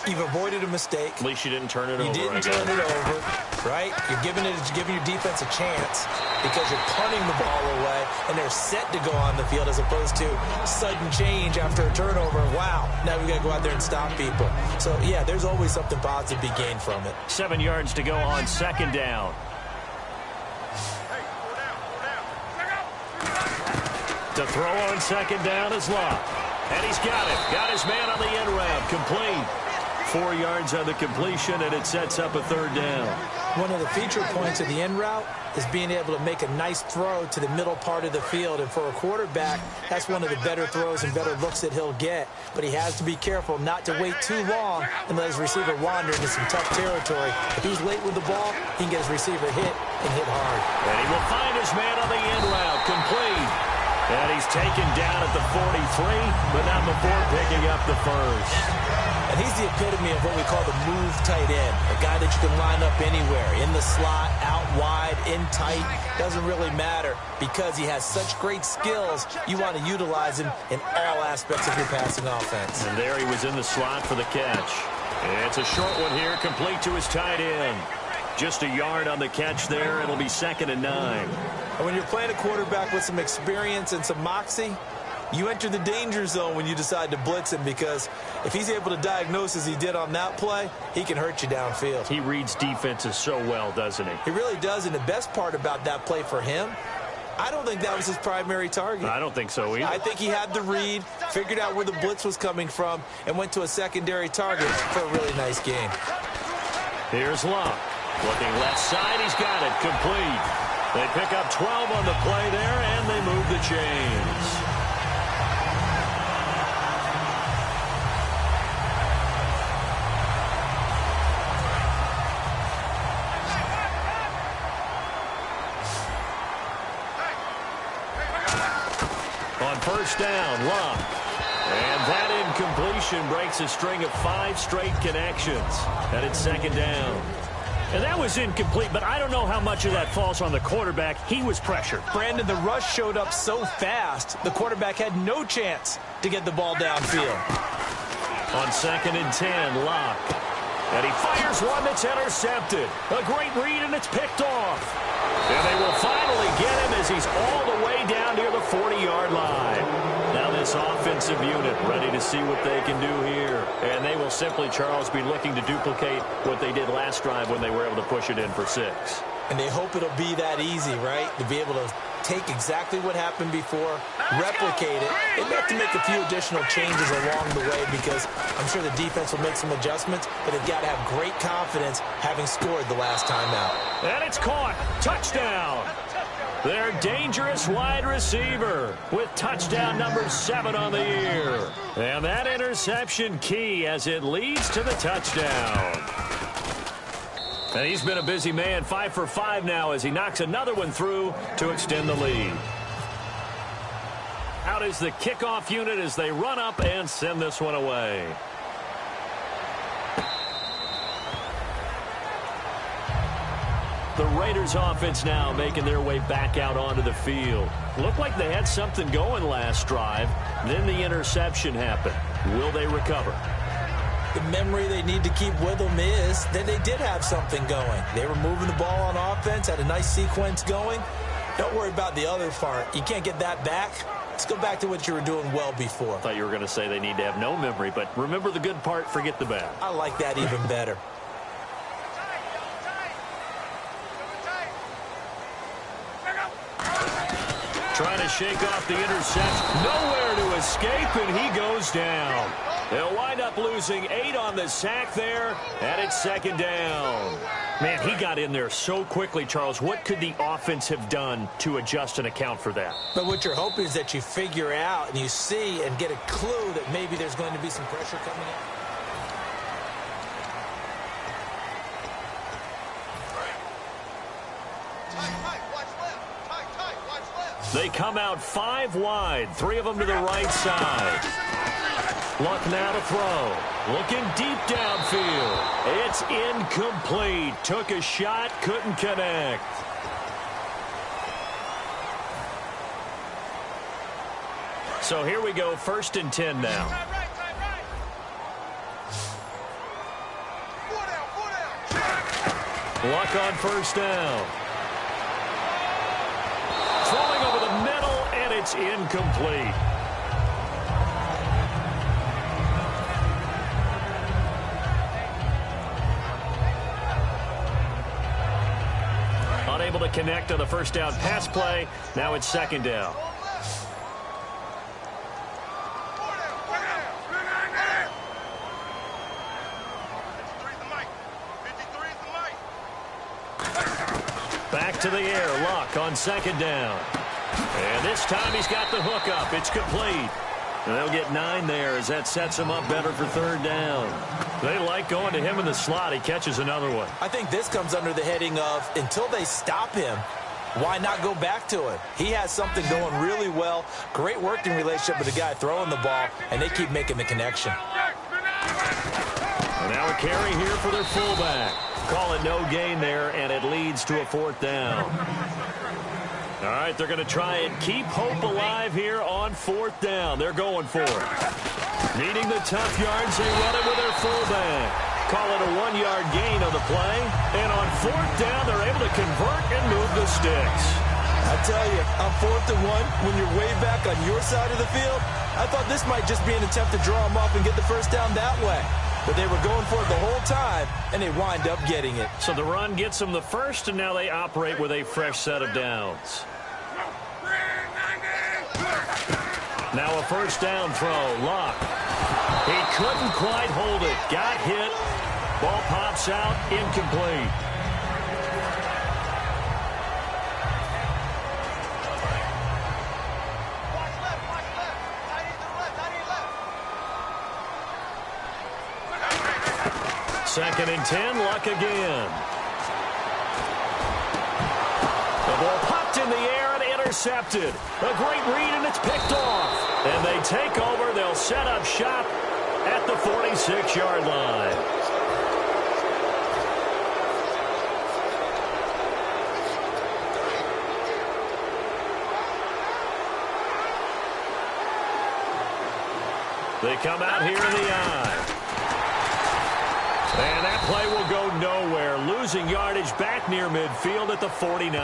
you've avoided a mistake. At least you didn't turn it over. You didn't turn it over, right? You're giving your defense a chance because you're punting the ball away, and they're set to go on the field as opposed to sudden change after a turnover. Wow, now we got to go out there and stop people. So, yeah, there's always something positive to be gained from it. 7 yards to go on 2nd down. To throw on 2nd down is Locke. And he's got it. Got his man on the end route. Complete. 4 yards on the completion, and it sets up a 3rd down. One of the feature points of the end route is being able to make a nice throw to the middle part of the field. And for a quarterback, that's one of the better throws and better looks that he'll get. But he has to be careful not to wait too long and let his receiver wander into some tough territory. If he's late with the ball, he can get his receiver hit and hit hard. And he will find his man on the end route. Complete. And he's taken down at the 43, but not before picking up the 1st. And he's the epitome of what we call the move tight end, a guy that you can line up anywhere, in the slot, out wide, in tight, doesn't really matter because he has such great skills. You want to utilize him in all aspects of your passing offense. And there he was in the slot for the catch. And it's a short one here, complete to his tight end. Just a yard on the catch there. It'll be 2nd and 9. And when you're playing a quarterback with some experience and some moxie, you enter the danger zone when you decide to blitz him, because if he's able to diagnose as he did on that play, he can hurt you downfield. He reads defenses so well, doesn't he? He really does, and the best part about that play for him, I don't think that was his primary target. I don't think so either. I think he had the read, figured out where the blitz was coming from, and went to a secondary target for a really nice game. Here's Luck. Looking left side, he's got it. Complete. They pick up 12 on the play there, and they move the chains. On first down, Luck. And that incompletion breaks a string of 5 straight connections. And it's 2nd down. And that was incomplete, but I don't know how much of that falls on the quarterback. He was pressured. Brandon, the rush showed up so fast, the quarterback had no chance to get the ball downfield. On 2nd and 10, Luck. And he fires one that's intercepted. A great read, and it's picked off. And they will finally get him as he's all the way down near the 40-yard line. Now this offensive unit ready to see what they can do here. And they will simply, Charles, be looking to duplicate what they did last drive when they were able to push it in for 6. And they hope it'll be that easy, right? To be able to take exactly what happened before, replicate it. They may have to make a few additional changes along the way, because I'm sure the defense will make some adjustments, but they've got to have great confidence having scored the last time out. And it's caught. Touchdown. Their dangerous wide receiver with touchdown number 7 on the year. And that interception key as it leads to the touchdown. And he's been a busy man, 5 for 5 now as he knocks another one through to extend the lead. Out is the kickoff unit as they run up and send this one away. The Raiders offense now making their way back out onto the field. Looked like they had something going last drive. Then the interception happened. Will they recover? The memory they need to keep with them is that they did have something going. They were moving the ball on offense, had a nice sequence going. Don't worry about the other part. You can't get that back. Let's go back to what you were doing well before. I thought you were going to say they need to have no memory, but remember the good part, forget the bad. I like that even better. Trying to shake off the interception. Nowhere to escape, and he goes down. They'll wind up losing 8 on the sack there, and it's 2nd down. Man, he got in there so quickly, Charles. What could the offense have done to adjust and account for that? But what you're hoping is that you figure out and you see and get a clue that maybe there's going to be some pressure coming in. They come out 5 wide, 3 of them to the right side. Luck now to throw. Looking deep downfield. It's incomplete. Took a shot, couldn't connect. So here we go, 1st and 10 now. Luck on 1st down. Throwing over the middle, and it's incomplete. Unable to connect on the 1st down pass play. Now it's 2nd down. Back to the air. Luck on 2nd down. And this time he's got the hook up. It's complete. And they'll get 9 there as that sets him up better for 3rd down. They like going to him in the slot. He catches another one. I think this comes under the heading of until they stop him, why not go back to him? He has something going really well. Great working relationship with the guy throwing the ball, and they keep making the connection. And now a carry here for their fullback. Call it no gain there, and it leads to a 4th down. All right, they're going to try and keep hope alive here on 4th down. They're going for it. Needing the tough yards, they run it with their fullback. Call it a 1-yard gain on the play. And on 4th down, they're able to convert and move the sticks. I tell you, on 4th and 1, when you're way back on your side of the field, I thought this might just be an attempt to draw them up and get the first down that way. But they were going for it the whole time, and they wind up getting it. So the run gets them the first, and now they operate with a fresh set of downs. Now a first down throw. Luck. He couldn't quite hold it. Got hit. Ball pops out. Incomplete. Second and 10, Luck again. The ball popped in the air and intercepted. A great read, and it's picked off. And they take over. They'll set up shop at the 46-yard line. They come out here in the eye. And that play will go nowhere. Losing yardage back near midfield at the 49.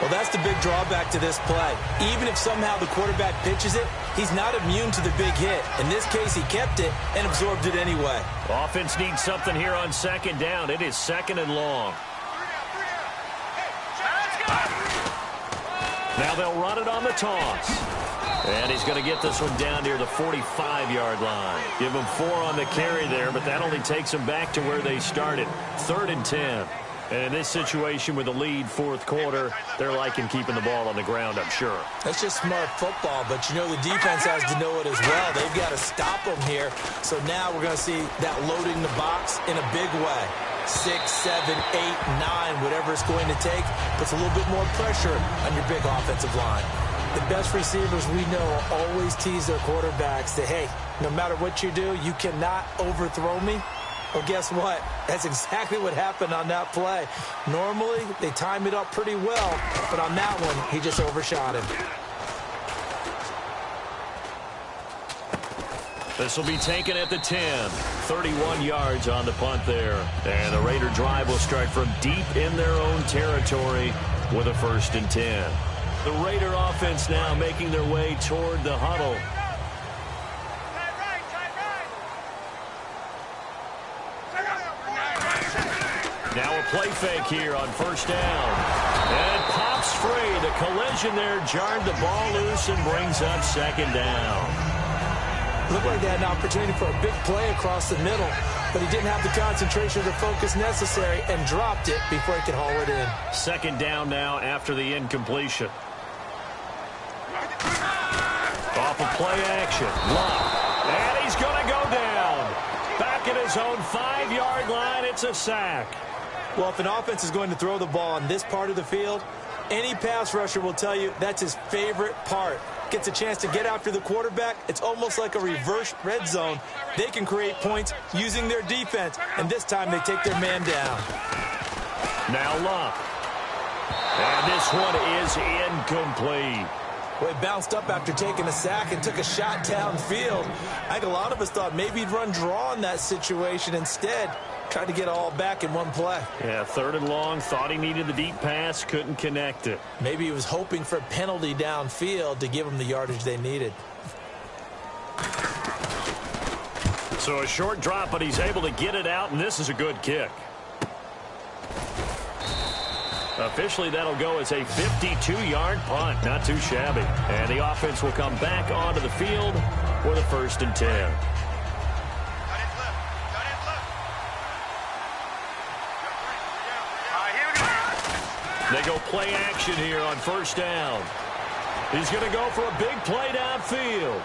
Well, that's the big drawback to this play. Even if somehow the quarterback pitches it, he's not immune to the big hit. In this case, he kept it and absorbed it anyway. Offense needs something here on 2nd down. It is 2nd and long. Now they'll run it on the toss. And he's going to get this one down near the 45-yard line. Give him 4 on the carry there, but that only takes them back to where they started. 3rd and 10. And in this situation with the lead 4th quarter, they're liking keeping the ball on the ground, I'm sure. That's just smart football, but you know the defense has to know it as well. They've got to stop them here. So now we're going to see that loading the box in a big way. 6, 7, 8, 9, whatever it's going to take, puts a little bit more pressure on your big offensive line. The best receivers we know always tease their quarterbacks that, hey, no matter what you do, you cannot overthrow me. Well, guess what? That's exactly what happened on that play. Normally, they time it up pretty well, but on that one, he just overshot him. This will be taken at the 10. 31 yards on the punt there. And the Raider drive will start from deep in their own territory with a 1st and 10. The Raider offense now making their way toward the huddle. Now a play fake here on 1st down. And it pops free. The collision there jarred the ball loose and brings up 2nd down. Looked like they had an opportunity for a big play across the middle, but he didn't have the concentration or the focus necessary and dropped it before he could haul it in. 2nd down now after the incompletion. Off of play action. Luck. And he's going to go down. Back at his own 5-yard line. It's a sack. Well, if an offense is going to throw the ball on this part of the field, any pass rusher will tell you that's his favorite part. Gets a chance to get after the quarterback. It's almost like a reverse red zone. They can create points using their defense, and this time they take their man down. Now Luck. And this one is incomplete. Well, he bounced up after taking a sack and took a shot downfield. I think a lot of us thought maybe he'd run draw in that situation. Instead, tried to get it all back in one play. Yeah, 3rd and long. Thought he needed the deep pass. Couldn't connect it. Maybe he was hoping for a penalty downfield to give him the yardage they needed. So a short drop, but he's able to get it out, and this is a good kick. Officially, that'll go as a 52-yard punt. Not too shabby. And the offense will come back onto the field with a 1st and 10. They go play action here on 1st down. He's going to go for a big play downfield.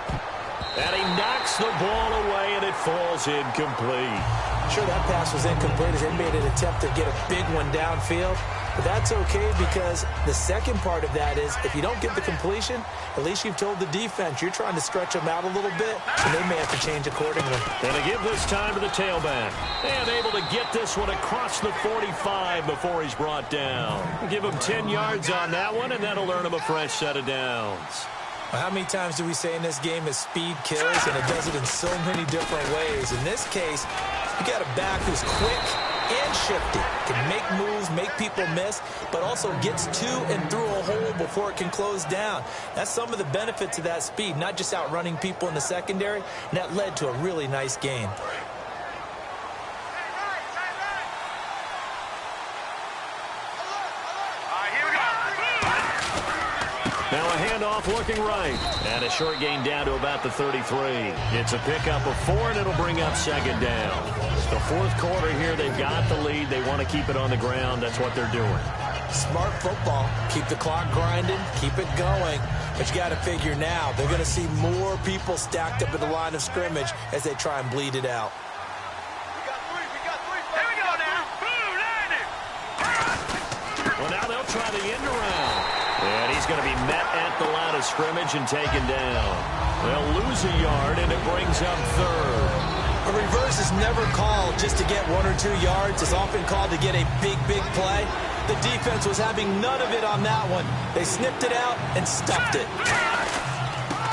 And he knocks the ball away, and it falls incomplete. Sure, that pass was incomplete as they made an attempt to get a big one downfield. But that's okay because the second part of that is if you don't get the completion, at least you've told the defense you're trying to stretch them out a little bit, and they may have to change accordingly. Going to give this time to the tailback. And able to get this one across the 45 before he's brought down. Give him 10 yards on that one, and that'll earn him a fresh set of downs. Well, how many times do we say in this game is speed kills, and it does it in so many different ways. In this case, You got a back who's quick and shifty, can make moves, make people miss, but also gets to and through a hole before it can close down. That's some of the benefits of that speed, not just outrunning people in the secondary, and that led to a really nice gain. Now a handoff looking right. And a short gain down to about the 33. It's a pickup of 4, and it'll bring up second down. The fourth quarter here, they've got the lead. They want to keep it on the ground. That's what they're doing. Smart football. Keep the clock grinding. Keep it going. But you got to figure now, they're going to see more people stacked up at the line of scrimmage as they try and bleed it out. Here we go now. Boom, landed. Well, now they'll try the end around. And he's going to be met at the line of scrimmage and taken down. They'll lose a yard, and it brings up third. A reverse is never called just to get 1 or 2 yards. It's often called to get a big, big play. The defense was having none of it on that one. They snipped it out and stuffed it.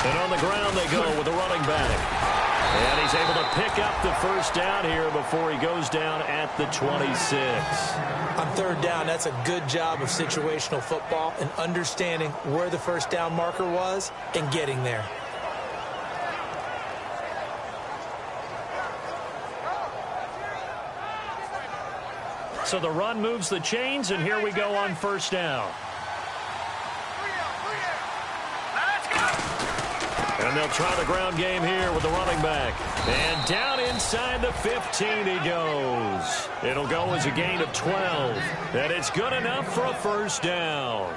And on the ground they go with the running back. And he's able to pick up the first down here before he goes down at the 26. On third down, that's a good job of situational football and understanding where the first down marker was and getting there. So the run moves the chains, and here we go on first down. And they'll try the ground game here with the running back. And down inside the 15 he goes. It'll go as a gain of 12. And it's good enough for a first down.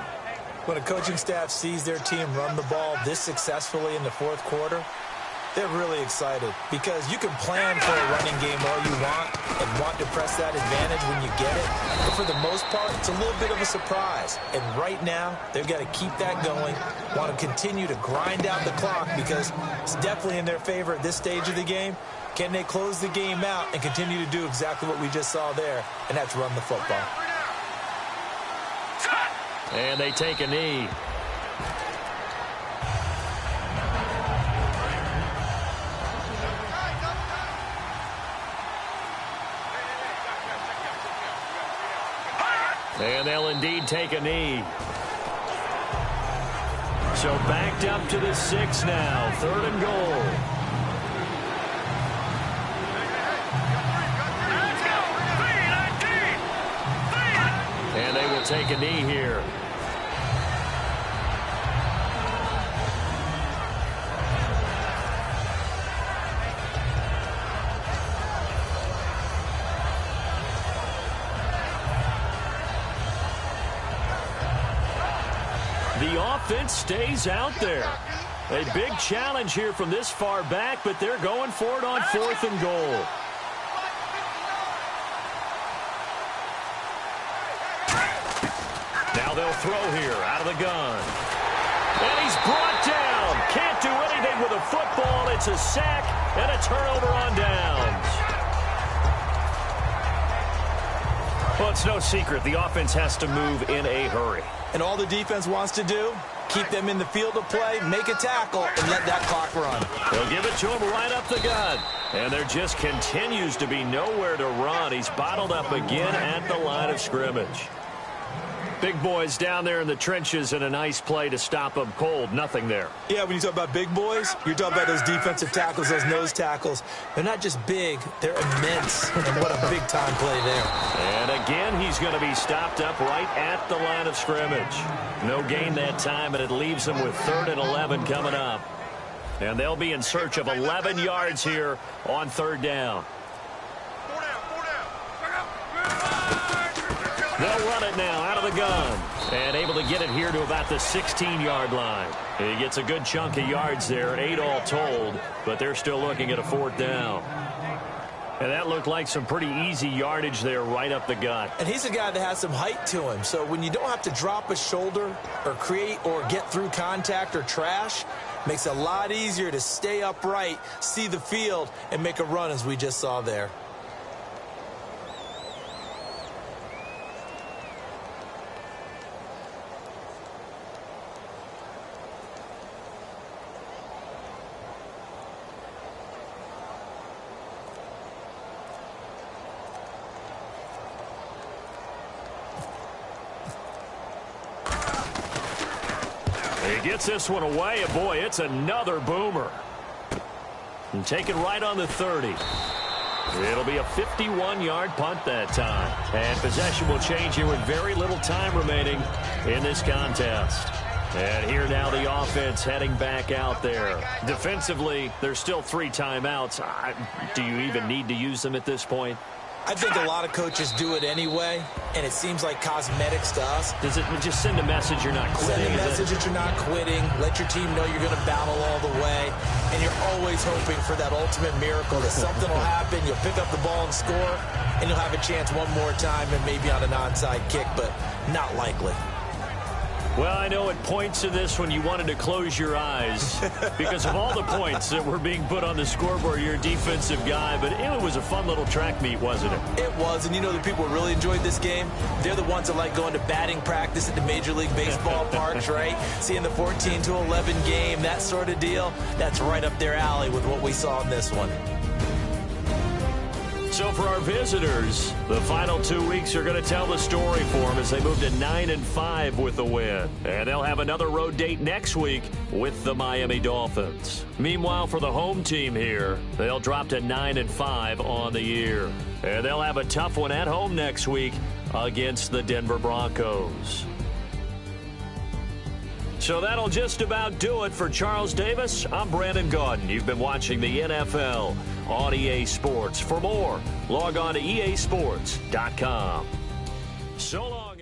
When a coaching staff sees their team run the ball this successfully in the fourth quarter, they're really excited because you can plan for a running game all you want and want to press that advantage when you get it. But for the most part, it's a little bit of a surprise. And right now, they've got to keep that going, want to continue to grind out the clock because it's definitely in their favor at this stage of the game. Can they close the game out and continue to do exactly what we just saw there, and that's run the football. And they take a knee. And they'll indeed take a knee. So backed up to the 6 now. 3rd and goal. And they will take a knee here. The offense stays out there. A big challenge here from this far back, but they're going for it on 4th and goal. Now they'll throw here out of the gun. And he's brought down. Can't do anything with a football. It's a sack and a turnover on downs. Well, it's no secret. The offense has to move in a hurry. And all the defense wants to do, keep them in the field of play, make a tackle, and let that clock run. They'll give it to him right up the gut. And there just continues to be nowhere to run. He's bottled up again at the line of scrimmage. Big boys down there in the trenches, and a nice play to stop them cold. Nothing there. Yeah, when you talk about big boys, you're talking about those defensive tackles, those nose tackles. They're not just big, they're immense. And what a big-time play there. And again, he's going to be stopped up right at the line of scrimmage. No gain that time, and it leaves him with 3rd and 11 coming up. And they'll be in search of 11 yards here on 3rd down. They'll run it now out of the gun. And able to get it here to about the 16-yard line. He gets a good chunk of yards there, 8 all told, but they're still looking at a 4th down. And that looked like some pretty easy yardage there right up the gut. And he's a guy that has some height to him. So when you don't have to drop a shoulder or create or get through contact or trash, makes it a lot easier to stay upright, see the field, and make a run as we just saw there. He gets this one away, and boy, it's another boomer. And taken right on the 30. It'll be a 51-yard punt that time. And possession will change here with very little time remaining in this contest. And here now the offense heading back out there. Defensively, there's still 3 timeouts. Do you even need to use them at this point? I think a lot of coaches do it anyway, and it seems like cosmetics to us. Does it just send a message you're not quitting? Send a message that you're not quitting. Let your team know you're going to battle all the way. And you're always hoping for that ultimate miracle that something will happen, you'll pick up the ball and score, and you'll have a chance one more time and maybe on an onside kick, but not likely. Well, I know at points in this when you wanted to close your eyes because of all the points that were being put on the scoreboard. You're a defensive guy, but it was a fun little track meet, wasn't it? It was, and you know the people who really enjoyed this game? They're the ones that like going to batting practice at the Major League Baseball parks, right? Seeing the 14-11 game, that sort of deal. That's right up their alley with what we saw in this one. So for our visitors, the final 2 weeks are going to tell the story for them as they move to 9-5 with the win. And they'll have another road date next week with the Miami Dolphins. Meanwhile, for the home team here, they'll drop to 9-5 on the year. And they'll have a tough one at home next week against the Denver Broncos. So that'll just about do it for Charles Davis. I'm Brandon Gaudin. You've been watching the NFL on EA Sports. For more, log on to easports.com. So long.